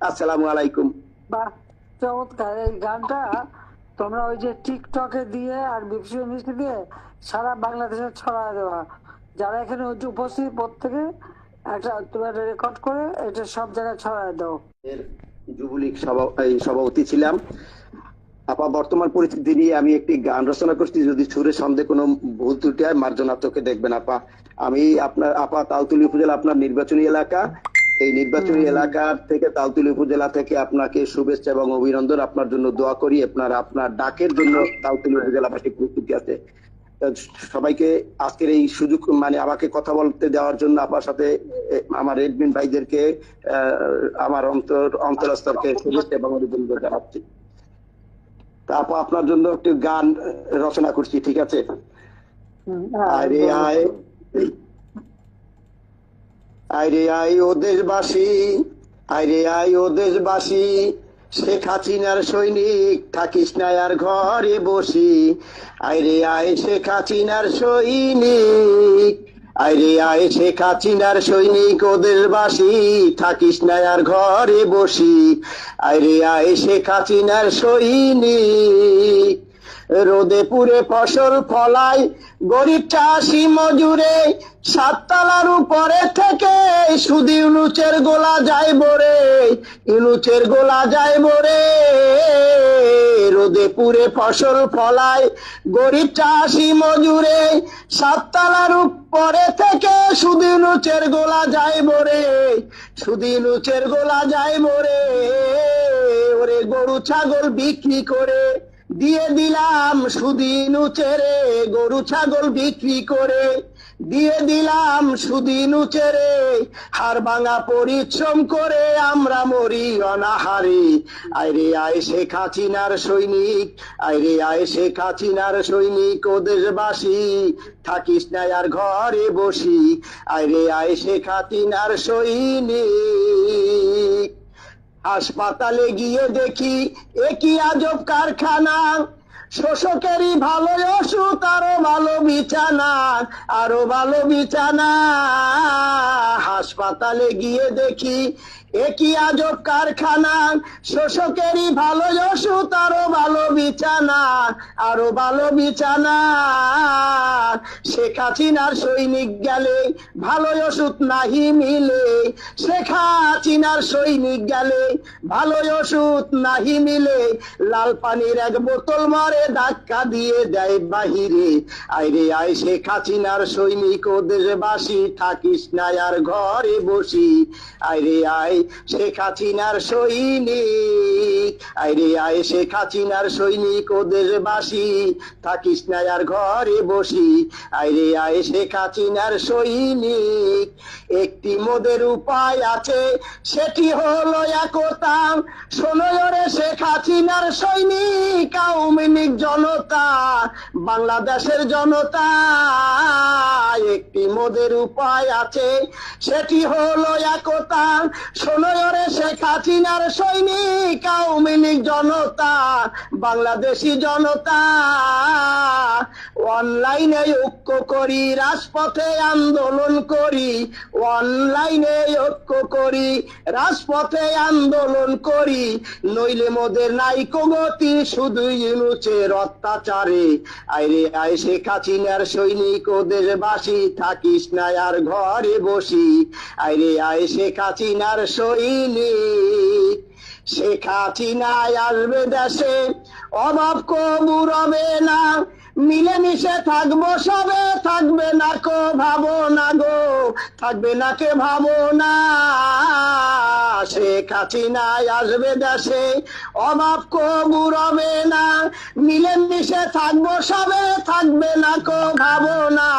আসসালামু আলাইকুম। বাহ, চমৎকার এই গানটা। তোমরা ওই যে টিকটকে দিয়ে আর বিবিসি মিষ্টি দিয়ে সারা বাংলাদেশে ছড়ায় দেওয়া, যারা এখানে উপস্থিত প্রত্যেকে একটা তোমরা রেকর্ড করে এটা সব জায়গায় ছড়ায় দাও। যুবলীগ সভাপতি ছিলাম। আপা, বর্তমান পরিস্থিতি নিয়ে আমি একটি গান রচনা করছি, যদি সুরে সন্দেহ কোনো ভুল ত্রুটি হয় মার্জনা চোখে দেখবেন আপা। আমি আপনার আপা তালতলী উপজেলা আপনার নির্বাচনী এলাকা, এই নির্বাচনী এলাকার থেকে তালতলী উপজেলা থেকে আপনাকে শুভেচ্ছা এবং অভিনন্দন। আপনার জন্য দোয়া করি, আপনার ডাকের জন্য তালতলী উপজেলাবাসী প্রস্তুতি আছে। সবাইকে আজকের এই সুযোগ মানে আমাকে কথা বলতে দেওয়ার জন্য আপনার সাথে আমার এডমিন ভাইদেরকে আমার অন্তরস্তরকে শুভেচ্ছা এবং অভিনন্দন জানাচ্ছি। তারপর আপনার জন্য একটি গান রচনা করছি, ঠিক আছে? আরে আয় আরে আয় ও দেশবাসী, আরে আয় ও দেশবাসী, শেখ হাসিনার সৈনিক থাকিস না আর ঘরে বসি। আরে আয় শেখ হাসিনার সৈনিক, আরে আয় শেখ হাসিনার সৈনিক ও দেশবাসী, থাকিস না আর ঘরে বসি। আরে আয় শেখ হাসিনার সৈনিক, রোদে পুড়ে ফসল ফলাই গরিব চাষি মজুরে, সাততলার উপরে থেকে শুধু ইউনুসের গোলা যায় বরে, ইউনুসের গোলা যায় বরে। রোদে পুড়ে ফসল ফলাই গরিব চাষি মজুরে, সাততলার উপরে থেকে শুধু ইউনুসের গোলা যায় বরে, শুধু ইউনুসের গোলা যায় বরে। ওরে গরু ছাগল বিক্রি করে দিয়ে দিলাম শুধু ইউনুসেরে, গরু ছাগল বিক্রি করে দিয়ে দিলাম শুধু ইউনুসেরে। হাড় ভাঙা পরিশ্রম করে আমরা মরি অনাহারে। আইরে আয় শেখ হাসিনার সৈনিক, আইরে আয় শেখ হাসিনার সৈনিক ও দেশবাসী, থাকিস না আর ঘরে বসি। আইরে আয় শেখ হাসিনার সৈনিক। হাসপাতালে গিয়ে দেখি একই আজব কারখানা, শোষকেরই ভালো ওষুধ আরো ভালো বিছানা, আরো ভালো বিছানা। হাসপাতালে গিয়ে দেখি একই আজব কারখানা, শোষকেরই ভালো ওষুধ আরো ভালো বিছানা, আরো ভালো বিছানা। শেখ হাসিনার সৈনিক গেলে ভালো ওষুধ নাহি মিলে, শেখ হাসিনার সৈনিক গেলে ভালো ওষুধ নাহি মিলে। লাল পানির এক বোতল মারে ধাক্কা দিয়ে দেয় বাহিরে। আইরে আয় শেখ হাসিনার সৈনিক ও দেশবাসী, থাকিস না আর ঘরে বসি। আইরে আয় শেখ হাসিনার সৈনিক, আইরে আয় শেখ হাসিনার সৈনিক ও দেশবাসী, থাকিস না আর ঘরে বসি। আইরে আয় শেখ হাসিনার সৈনিক। একটি মোদের উপায় আছে, সেটি হলো একতা। শোনো রে শেখ হাসিনার সৈনিক, আওয়ামী লীগ জনতা, বাংলাদেশের জনতা। একটি মোদের উপায় আছে, সেটি হলো একতা। শোনো রে শেখ হাসিনার সৈনিক, আওয়ামী লীগ জনতা, বাংলাদেশি জনতা। অনলাইনে ঐক্য করি, রাজপথে আন্দোলন করি, অনলাইনে ঐক্য করি, রাজপথে আন্দোলন করি। নইলে মোদের নাইকো গতি, শুধু ইউনুসের অত্যাচারে। আইরে আয় শেখ হাসিনার সৈনিক ও দেশবাসী, থাকিস না আর ঘরে বসি। আইরে আয় শেখ হাসিনার সৈনিক। শেখ হাসিনায় আসবে দেশে, অভাব কবু রবে না, মিলেমিশে থাকবো সবে, থাকবে না কো ভাবো না গো, থাকবে না কে ভাবো না। শেখ হাসিনায় আসবে দেশে, অভাব কবু রবে না, মিলেমিশে থাকবো সবে, থাকবে না কো ভাবো না,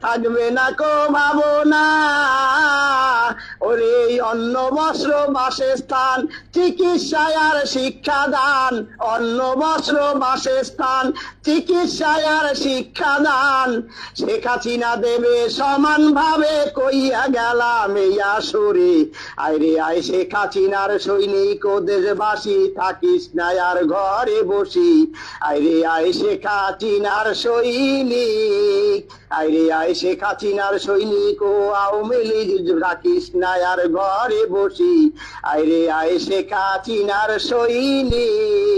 থাকবে না কো ভাবো না। ওরে অন্ন বস্ত্র বাসস্থান, চিকিৎসায় আর শিক্ষাদান, অন্ন বস্ত্র বাসস্থান, চিকিৎসায় আর শিক্ষাদান। শেখ হাসিনা দেবে সমান ভাবে, কইয়া গেলাম এই আসরে। আইরে আয় শেখ হাসিনার সৈনিক ও দেশবাসী, থাকিস না আর ঘরে বসি। আইরে আয় শেখ হাসিনার সৈনিক, আইরে আয় শেখ হাসিনার সৈনিক ও আওয়ামী লীগ, রাখিস না ছায়ার ঘরে বসি, আইরে আয় শেখ হাসিনার সৈনিক।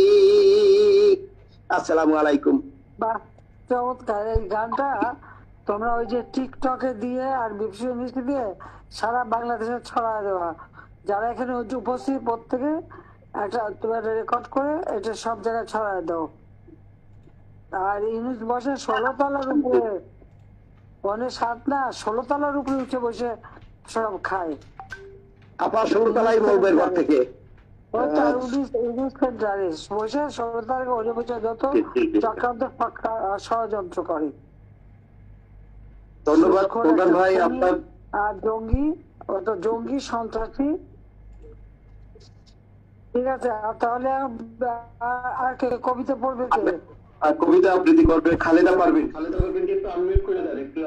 আসসালামু আলাইকুম। বাহ, চমৎকার। এই গানটা তোমরা ওই যে টিকটকে দিয়ে আর বিপসি মিষ্টি দিয়ে সারা বাংলাদেশে ছড়ায় দেওয়া, যারা এখানে উপস্থিত প্রত্যেকে একটা তোমার রেকর্ড করে এটা সব জায়গায় ছড়ায় দাও। আর ইউনুস বসে 16 তলার উপরে, 7 না 16 তলার উপরে উঠে বসে সব খায়। আপা 16 তলায় বলবেন ঘর থেকে। ওই তো ইউনুস সেন্টারে বসে 16 তলায় ওঠে বসে যত চক্রান্ত ষড়যন্ত্র করে। ধন্যবাদ প্রধান ভাই আপনার। আর জঙ্গি সন্ত্রাসী। ঠিক আছে, তাহলে আর কে কবিতা পড়বে কে? আর কবিতা আবৃত্তি করবে খালেদা পারবেন। খালেদা পারবেন, একটু আনমিউট করে দেন একটু।